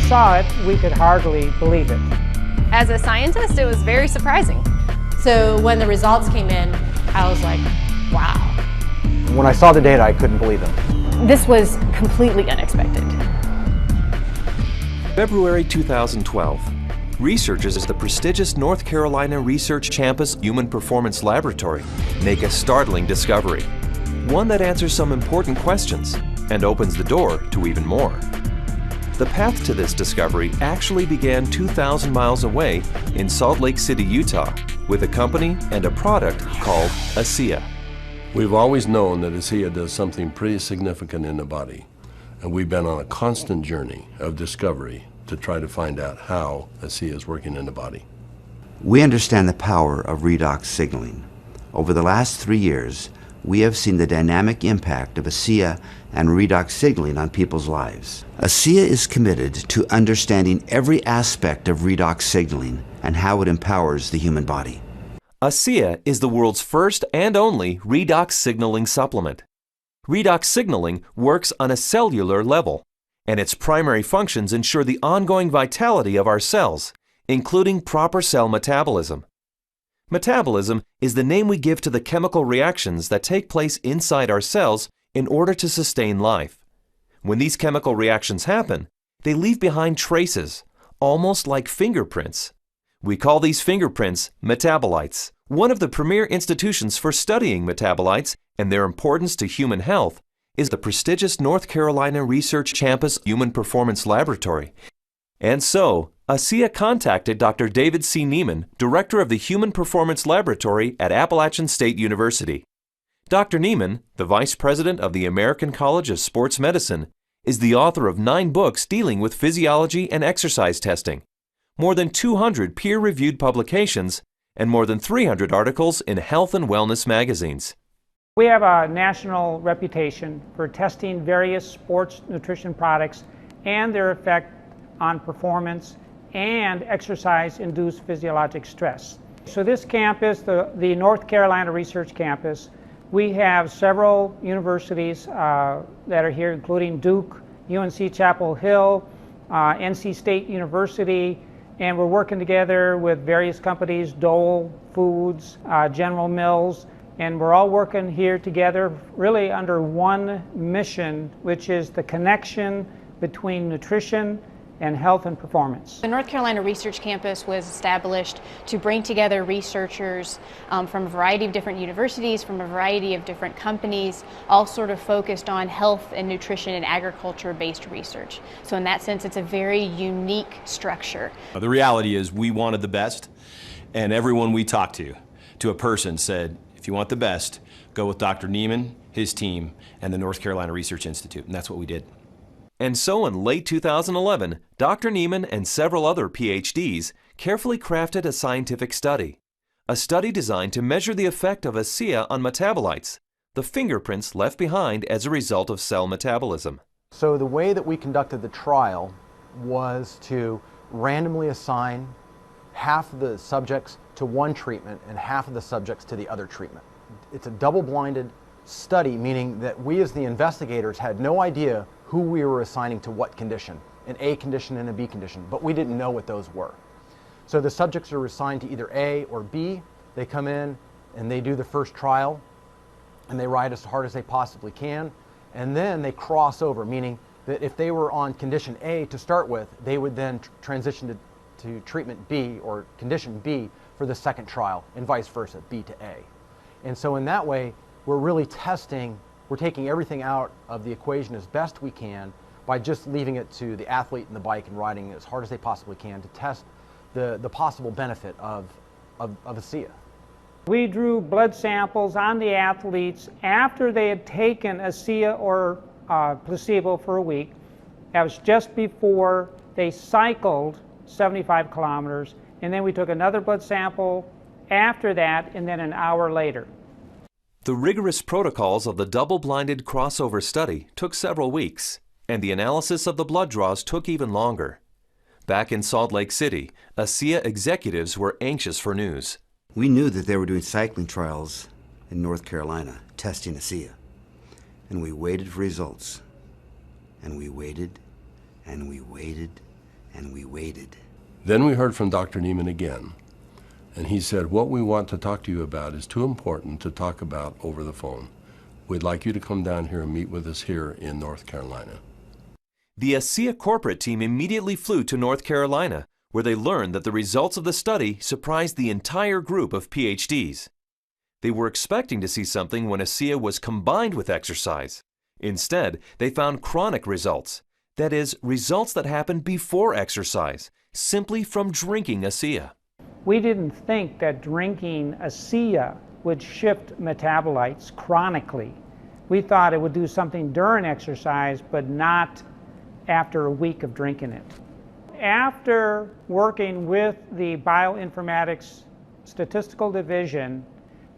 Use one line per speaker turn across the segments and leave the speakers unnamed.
saw it, we could hardly believe it.
As a scientist, it was very surprising.
So when the results came in, I was like, wow.
When I saw the data, I couldn't believe them.
This was completely unexpected.
February 2012. Researchers at the prestigious North Carolina Research Campus Human Performance Laboratory make a startling discovery. One that answers some important questions and opens the door to even more. The path to this discovery actually began 2,000 miles away in Salt Lake City, Utah, with a company and a product called ASEA.
We've always known that ASEA does something pretty significant in the body, and we've been on a constant journey of discovery to try to find out how ASEA is working in the body.
We understand the power of redox signaling. Over the last 3 years, we have seen the dynamic impact of ASEA and redox signaling on people's lives. ASEA is committed to understanding every aspect of redox signaling and how it empowers the human body.
ASEA is the world's first and only redox signaling supplement. Redox signaling works on a cellular level, and its primary functions ensure the ongoing vitality of our cells, including proper cell metabolism. Metabolism is the name we give to the chemical reactions that take place inside our cells in order to sustain life. When these chemical reactions happen, they leave behind traces, almost like fingerprints. We call these fingerprints metabolites. One of the premier institutions for studying metabolites and their importance to human health is the prestigious North Carolina Research Campus Human Performance Laboratory. And so, ASEA contacted Dr. David C. Neiman, director of the Human Performance Laboratory at Appalachian State University. Dr. Neiman, the vice president of the American College of Sports Medicine, is the author of 9 books dealing with physiology and exercise testing, more than 200 peer-reviewed publications, and more than 300 articles in health and wellness magazines.
We have a national reputation for testing various sports nutrition products and their effect on performance and exercise-induced physiologic stress. So this campus, the North Carolina Research Campus, we have several universities that are here, including Duke, UNC Chapel Hill, NC State University, and we're working together with various companies, Dole Foods, General Mills, and we're all working here together really under one mission, which is the connection between nutrition and health and performance.
The North Carolina Research Campus was established to bring together researchers from a variety of different universities, from a variety of different companies, all sort of focused on health and nutrition and agriculture-based research. So in that sense, it's a very unique structure.
The reality is we wanted the best, and everyone we talked to a person said, if you want the best, go with Dr. Neiman, his team, and the North Carolina Research Institute, and that's what we did.
And so in late 2011, Dr. Neiman and several other PhDs carefully crafted a scientific study. A study designed to measure the effect of ASEA on metabolites, the fingerprints left behind as a result of cell metabolism.
So the way that we conducted the trial was to randomly assign half of the subjects to one treatment and half of the subjects to the other treatment. It's a double-blinded study, meaning that we as the investigators had no idea who we were assigning to what condition, an A condition and a B condition, but we didn't know what those were. So the subjects are assigned to either A or B. They come in and they do the first trial and they ride as hard as they possibly can, and then they cross over, meaning that if they were on condition A to start with, they would then transition to treatment B or condition B for the second trial, and vice versa, B to A. And so in that way, we're really testing, we're taking everything out of the equation as best we can by just leaving it to the athlete and the bike and riding as hard as they possibly can to test the possible benefit of ASEA.
We drew blood samples on the athletes after they had taken ASEA or placebo for a week. That was just before they cycled 75 kilometers, and then we took another blood sample after that, and then an hour later.
The rigorous protocols of the double-blinded crossover study took several weeks, and the analysis of the blood draws took even longer. Back in Salt Lake City, ASEA executives were anxious for news.
We knew that they were doing cycling trials in North Carolina, testing ASEA. And we waited for results. And we waited, and we waited, and we waited.
Then we heard from Dr. Neiman again, and he said, what we want to talk to you about is too important to talk about over the phone. We'd like you to come down here and meet with us here in North Carolina.
The ASEA corporate team immediately flew to North Carolina, where they learned that the results of the study surprised the entire group of PhDs. They were expecting to see something when ASEA was combined with exercise. Instead, they found chronic results. That is, results that happen before exercise, simply from drinking ASEA.
We didn't think that drinking ASEA would shift metabolites chronically. We thought it would do something during exercise, but not after a week of drinking it. After working with the Bioinformatics Statistical Division,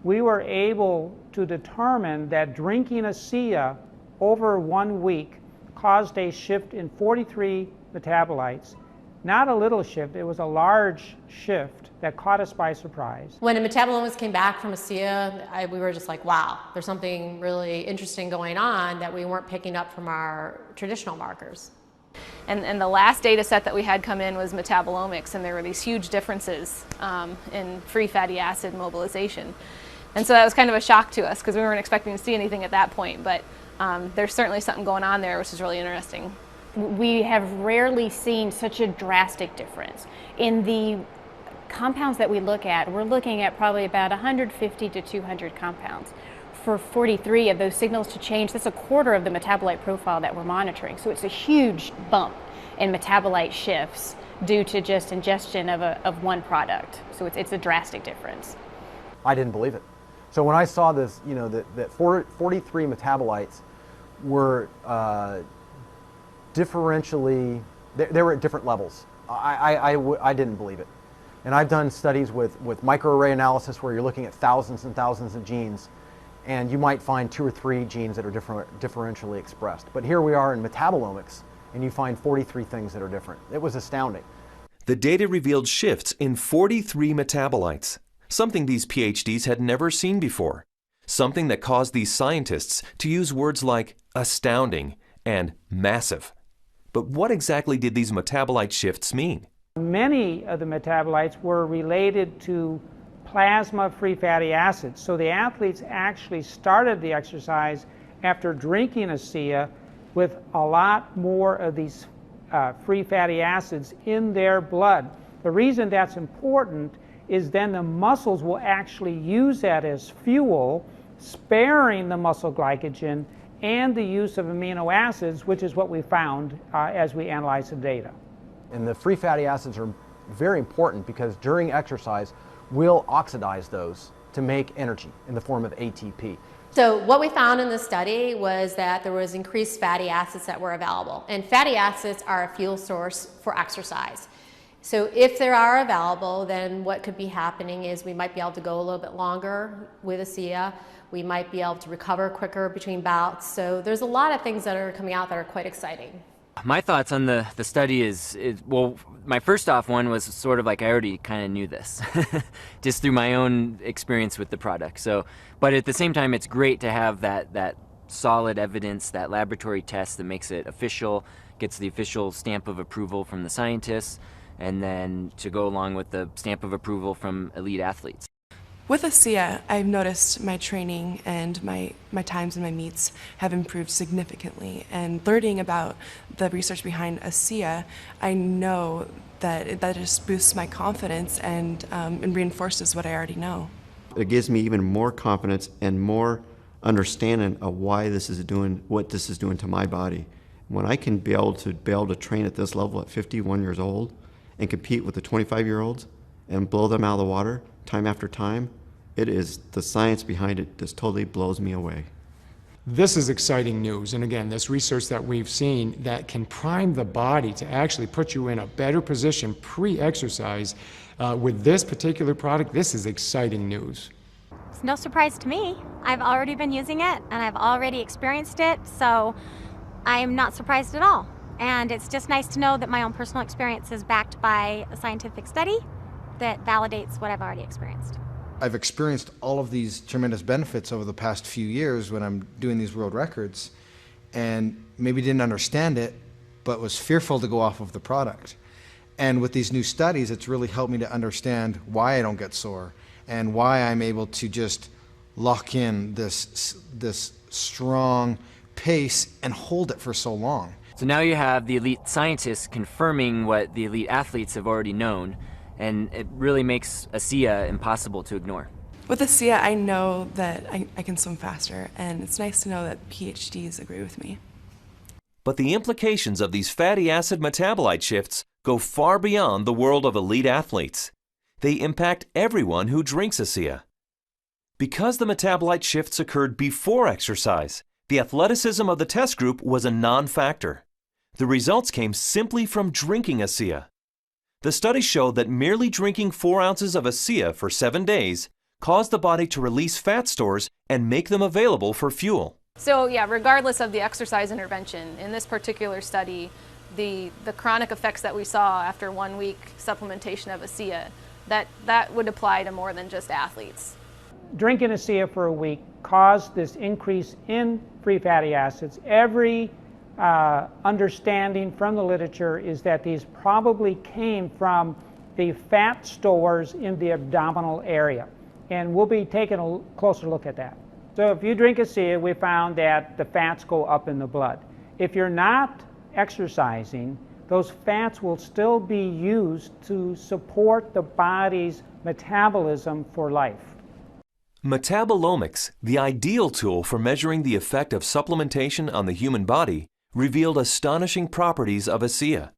we were able to determine that drinking ASEA over 1 week caused a shift in 43 metabolites. Not a little shift, it was a large shift that caught us by surprise.
When the metabolomics came back from ASEA, we were just like, wow, there's something really interesting going on that we weren't picking up from our traditional markers.
And the last data set that we had come in was metabolomics, and there were these huge differences in free fatty acid mobilization. And so that was kind of a shock to us because we weren't expecting to see anything at that point, but there's certainly something going on there which is really interesting.
We have rarely seen such a drastic difference. In the compounds that we look at, we're looking at probably about 150 to 200 compounds. For 43 of those signals to change, that's a quarter of the metabolite profile that we're monitoring. So it's a huge bump in metabolite shifts due to just ingestion of one product. So it's a drastic difference.
I didn't believe it. So when I saw this, you know, that 43 metabolites were differentially, they were at different levels. I didn't believe it. And I've done studies with microarray analysis where you're looking at thousands and thousands of genes, and you might find 2 or 3 genes that are differentially expressed. But here we are in metabolomics, and you find 43 things that are different. It was astounding.
The data revealed shifts in 43 metabolites, something these PhDs had never seen before, something that caused these scientists to use words like astounding and massive. But what exactly did these metabolite shifts mean?
Many of the metabolites were related to plasma free fatty acids. So the athletes actually started the exercise after drinking ASEA with a lot more of these free fatty acids in their blood. The reason that's important is then the muscles will actually use that as fuel, sparing the muscle glycogen and the use of amino acids, which is what we found as we analyzed the data.
And the free fatty acids are very important because during exercise, we'll oxidize those to make energy in the form of ATP.
So what we found in the study was that there was increased fatty acids that were available. And fatty acids are a fuel source for exercise. So if they are available, then what could be happening is we might be able to go a little bit longer with ASEA. We might be able to recover quicker between bouts. So there's a lot of things that are coming out that are quite exciting.
My thoughts on the study is, well, my first off one was sort of like I already kind of knew this, just through my own experience with the product. So, but at the same time, it's great to have that solid evidence, that laboratory test that makes it official, gets the official stamp of approval from the scientists, and then to go along with the stamp of approval from elite athletes.
With ASEA, I've noticed my training and my times in my meets have improved significantly. And learning about the research behind ASEA, I know that just boosts my confidence and reinforces what I already know.
It gives me even more confidence and more understanding of why this is doing what this is doing to my body. When I can be able to train at this level at 51 years old and compete with the 25-year-olds and blow them out of the water time after time, it is the science behind it just totally blows me away.
This is exciting news, and again, this research that we've seen that can prime the body to actually put you in a better position pre-exercise with this particular product, this is exciting news.
It's no surprise to me. I've already been using it, and I've already experienced it, so I'm not surprised at all. And it's just nice to know that my own personal experience is backed by a scientific study that validates what I've already experienced.
I've experienced all of these tremendous benefits over the past few years when I'm doing these world records, and maybe didn't understand it, but was fearful to go off of the product. And with these new studies, it's really helped me to understand why I don't get sore and why I'm able to just lock in this strong pace and hold it for so long.
So now you have the elite scientists confirming what the elite athletes have already known, and it really makes ASEA impossible to ignore.
With ASEA, I know that I can swim faster, and it's nice to know that PhDs agree with me.
But the implications of these fatty acid metabolite shifts go far beyond the world of elite athletes. They impact everyone who drinks ASEA. Because the metabolite shifts occurred before exercise, the athleticism of the test group was a non-factor. The results came simply from drinking ASEA. The study showed that merely drinking 4 ounces of ASEA for 7 days caused the body to release fat stores and make them available for fuel.
So yeah, regardless of the exercise intervention, in this particular study, the chronic effects that we saw after 1 week supplementation of ASEA, that would apply to more than just athletes.
Drinking ASEA for a week caused this increase in free fatty acids. Every understanding from the literature is that these probably came from the fat stores in the abdominal area. And we'll be taking a closer look at that. So if you drink ASEA, we found that the fats go up in the blood. If you're not exercising, those fats will still be used to support the body's metabolism for life.
Metabolomics, the ideal tool for measuring the effect of supplementation on the human body, revealed astonishing properties of ASEA.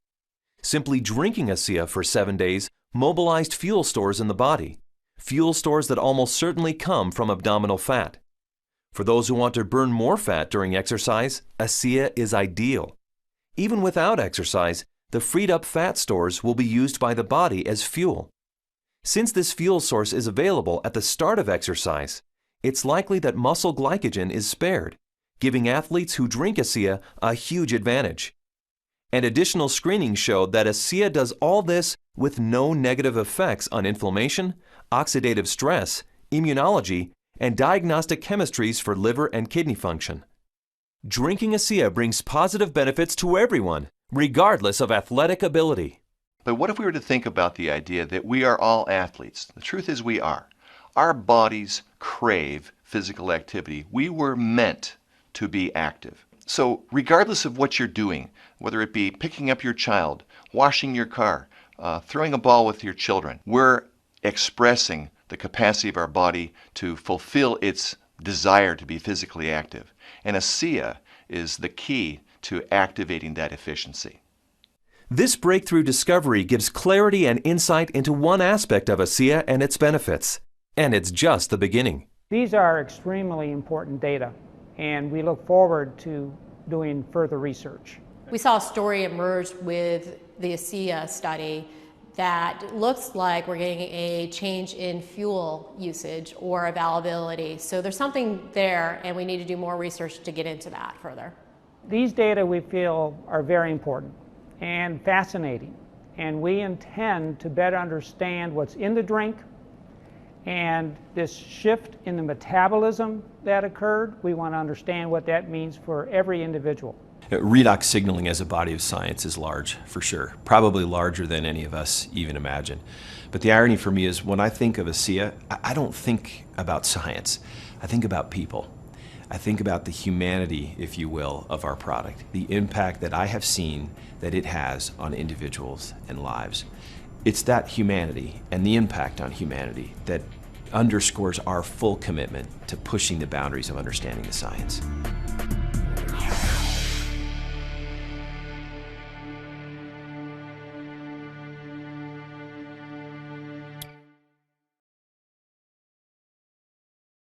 Simply drinking ASEA for 7 days mobilized fuel stores in the body, fuel stores that almost certainly come from abdominal fat. For those who want to burn more fat during exercise, ASEA is ideal. Even without exercise, the freed up fat stores will be used by the body as fuel. Since this fuel source is available at the start of exercise, it's likely that muscle glycogen is spared, giving athletes who drink ASEA a huge advantage. And additional screening showed that ASEA does all this with no negative effects on inflammation, oxidative stress, immunology, and diagnostic chemistries for liver and kidney function. Drinking ASEA brings positive benefits to everyone, regardless of athletic ability.
But what if we were to think about the idea that we are all athletes? The truth is we are. Our bodies crave physical activity. We were meant to be active. So regardless of what you're doing, whether it be picking up your child, washing your car, throwing a ball with your children, we're expressing the capacity of our body to fulfill its desire to be physically active. And ASEA is the key to activating that efficiency.
This breakthrough discovery gives clarity and insight into one aspect of ASEA and its benefits. And it's just the beginning.
These are extremely important data, and we look forward to doing further research.
We saw a story emerge with the ASEA study that looks like we're getting a change in fuel usage or availability. So there's something there, and we need to do more research to get into that further.
These data we feel are very important and fascinating, and we intend to better understand what's in the drink and this shift in the metabolism that occurred. We want to understand what that means for every individual.
Redox signaling as a body of science is large, for sure. Probably larger than any of us even imagine. But the irony for me is when I think of ASEA, I don't think about science. I think about people. I think about the humanity, if you will, of our product, the impact that I have seen that it has on individuals and lives. It's that humanity and the impact on humanity that underscores our full commitment to pushing the boundaries of understanding the science.